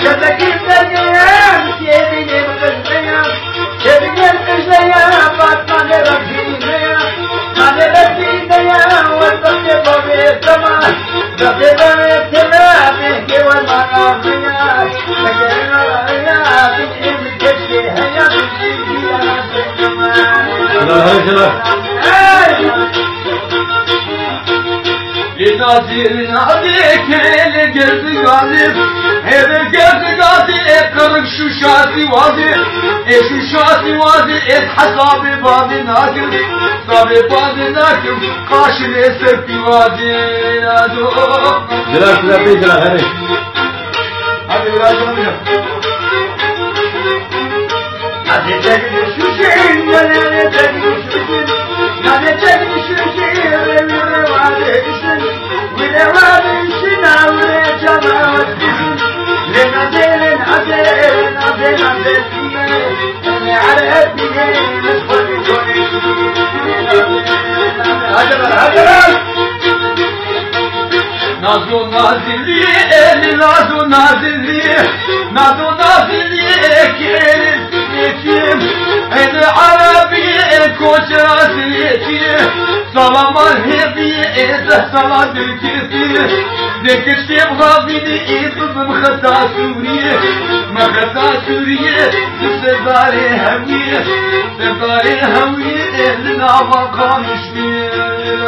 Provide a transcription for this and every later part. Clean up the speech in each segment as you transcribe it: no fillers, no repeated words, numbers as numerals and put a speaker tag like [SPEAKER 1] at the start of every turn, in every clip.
[SPEAKER 1] شبكي سرقيام سيدي بقلبيام سيدي بقلبيام فاطمة ربينيام مالي ربينيام والبقي بابي السماء بقي بابي السماء بيكي والمناميام بقينا رأيام بيكي بكشي هيا بيكي يا سيدي
[SPEAKER 2] نادي نادي كل جز غازي هذا جز غازي كرك شو شاسي وازي شو شاسي وازي حسابي بادي ناكم حسابي بادي ناكم قاشل سرتي وازي نادو
[SPEAKER 3] جلاك لا بيجلا هري
[SPEAKER 2] هذه ولا
[SPEAKER 1] هذه تجري شو شيء ولا تجري شو شيء هذه تجري شو شيء
[SPEAKER 2] نازو نازلی نازو نازلی نازو نازلی كيرتيم هذا عربي كوشاسيتي سلام الهدي إذا سلام الكثير ذيك الشيب غابيني إذا بمخطا سوريا مخطا سوريا سداري همية سداري همية لنا بقى مشمير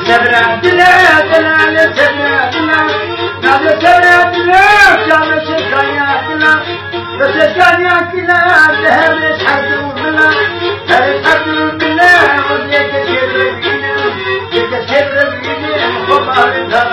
[SPEAKER 1] سبرا دلا دلا سبرا دلا نادي سبرا دلا جام شكايا دلا بس شكايا دلا ذهب يسحب دلا يسحب دلا وديك سر بينا ديك سر بينا خبر دلا